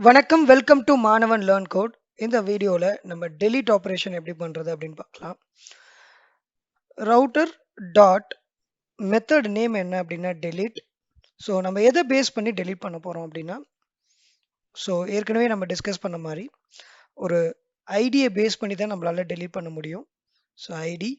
வணக்கம், welcome to மாணவன் learn code. இந்த வீடியோல நம்ம delete ஆபரேஷன் எப்படி பண்றது அப்படின்னு பார்க்கலாம். ரவுட்டர் டாட் மெத்தட் நேம் என்ன அப்படின்னா delete. ஸோ நம்ம எதை பேஸ் பண்ணி delete பண்ண போறோம் அப்படின்னா, ஸோ ஏற்கனவே நம்ம டிஸ்கஸ் பண்ண மாதிரி ஒரு ஐடியை பேஸ் பண்ணி தான் நம்மளால delete பண்ண முடியும். ஸோ ஐடி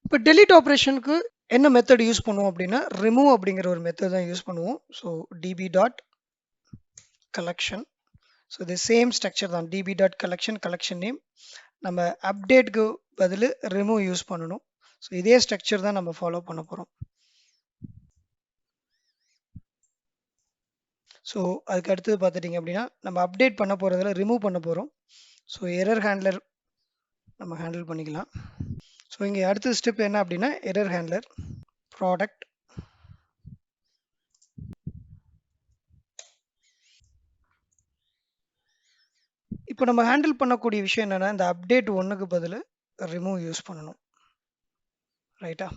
இப்போ delete ஆபரேஷனுக்கு என்ன மெத்தட் யூஸ் பண்ணுவோம் அப்படின்னா remove அப்படிங்கிற ஒரு மெத்தட் தான் யூஸ் பண்ணுவோம். So db dot collection. So இது சேம் ஸ்ட்ரக்சர் தான், db dot collection collection name. நம்ம அப்டேட்க்கு பதில் ரிமூவ் யூஸ் பண்ணணும். ஸோ இதே ஸ்ட்ரக்சர் தான் நம்ம ஃபாலோ பண்ண போகிறோம். ஸோ அதுக்கு அடுத்தது பார்த்துட்டிங்க அப்படின்னா நம்ம அப்டேட் பண்ண போகிறதுல ரிமூவ் பண்ண போகிறோம். ஸோ எரர் ஹேண்ட்லர் நம்ம ஹேண்டில் பண்ணிக்கலாம். ஸோ இங்கே அடுத்த ஸ்டெப் என்ன அப்படின்னா எரர் ஹேண்ட்லர் ப்ராடக்ட் இப்போ நம்ம ஹேண்டில் பண்ணக்கூடிய விஷயம் என்னென்னா இந்த அப்டேட் ஒன்றுக்கு பதில் ரிமூவ் யூஸ் பண்ணணும். ரைட்டா,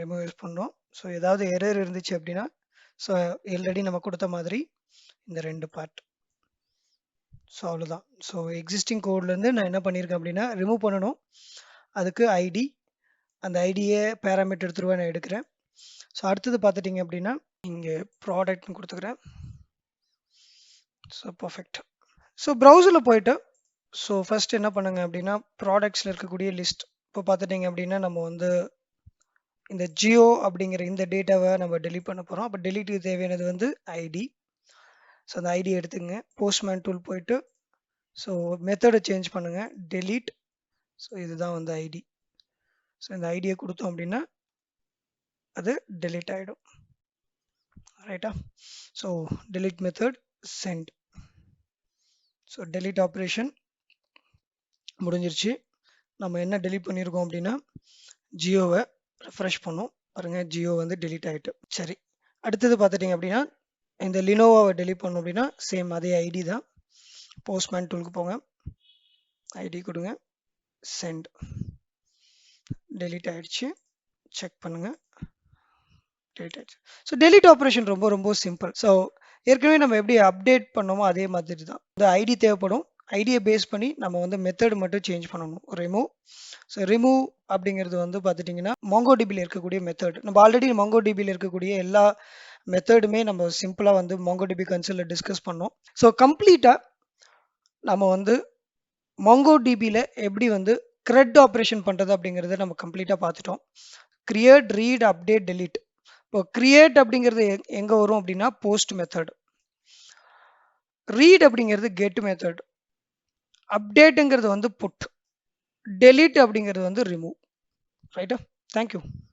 ரிமூவ் யூஸ் பண்ணோம். ஸோ ஏதாவது எரர் இருந்துச்சு அப்படின்னா ஸோ ஆல்ரெடி நம்ம கொடுத்த மாதிரி இந்த ரெண்டு பார்ட். ஸோ அவ்வளோதான். ஸோ எக்ஸிஸ்டிங் கோட்லேருந்து நான் என்ன பண்ணியிருக்கேன் அப்படின்னா ரிமூவ் பண்ணணும். அதுக்கு ஐடி, அந்த ஐடியை பேராமீட்டர் த்ரூவாக நான் எடுக்கிறேன். ஸோ அடுத்தது பார்த்துட்டிங்க அப்படின்னா இங்கே ப்ராடக்ட்னு கொடுத்துக்கிறேன். So perfect. ஸோ ப்ரௌசரில் போயிட்டு ஸோ ஃபர்ஸ்ட் என்ன பண்ணுங்க அப்படின்னா ப்ராடக்ட்ஸில் இருக்கக்கூடிய லிஸ்ட் இப்போ பார்த்துட்டிங்க அப்படின்னா நம்ம வந்து இந்த ஜியோ அப்படிங்கிற இந்த டேட்டாவை நம்ம டெலீட் பண்ண போகிறோம். அப்போ டெலீட்டுக்கு தேவையானது வந்து ஐடி. ஸோ அந்த ஐடி எடுத்துங்க, போஸ்ட்மேன் டூல் போயிட்டு ஸோ மெத்தடை சேஞ்ச் பண்ணுங்கள், டெலீட். ஸோ இதுதான் வந்து ஐடி. ஸோ இந்த ஐடியை கொடுத்தோம் அப்படின்னா அது டெலீட் ஆகிடும். ரைட்டா. So delete method sent. So delete operation முடிஞ்சிருச்சு. நம்ம என்ன டெலீட் பண்ணியிருக்கோம் அப்படின்னா ஜியோவை ரெஃப்ரெஷ் பண்ணோம். பாருங்கள், ஜியோ வந்து டெலீட் ஆகிட்டு. சரி, அடுத்தது பார்த்துட்டிங்க அப்படின்னா இந்த லினோவாவை டெலீட் பண்ணோம் அப்படின்னா சேம் அதே ஐடி தான். போஸ்ட்மேன் டூலுக்கு போங்க, ஐடி கொடுங்க, சென்ட். டெலீட் ஆகிடுச்சு. செக் பண்ணுங்கள், டெலீட் ஆகிடுச்சு. ஸோ டெலீட் ஆப்ரேஷன் ரொம்ப ரொம்ப சிம்பிள். ஸோ ஏற்கனவே நம்ம எப்படி அப்டேட் பண்ணோமோ அதே மாதிரி தான். இந்த ஐடி தேவைப்படும். ஐடியை பேஸ் பண்ணி நம்ம வந்து மெத்தட் மட்டும் சேஞ்ச் பண்ணணும், ரிமூவ். ஸோ ரிமூவ் அப்படிங்கிறது வந்து பார்த்துட்டிங்கன்னா மாங்கோடிபியில் இருக்கக்கூடிய மெத்தட். நம்ம ஆல்ரெடி மாங்கோடிபியில் இருக்கக்கூடிய எல்லா மெத்தடுமே நம்ம சிம்பிளாக வந்து மாங்கோடிபி கன்சோலில் டிஸ்கஸ் பண்ணோம். ஸோ கம்ப்ளீட்டாக நம்ம வந்து மாங்கோடிபியில் எப்படி வந்து க்ரெட் ஆப்ரேஷன் பண்ணுறது அப்படிங்கிறத நம்ம கம்ப்ளீட்டாக பார்த்துட்டோம். Create, read, update, delete. இப்போ கிரியேட் அப்படிங்கிறது எங்கே வரும் அப்படின்னா போஸ்ட் மெத்தட். ரீட் அப்படிங்கிறது கெட் மெத்தட். அப்டேட்டுங்கிறது வந்து புட். டெலீட் அப்படிங்கிறது வந்து ரிமூவ். ரைட்டா. தேங்க்யூ.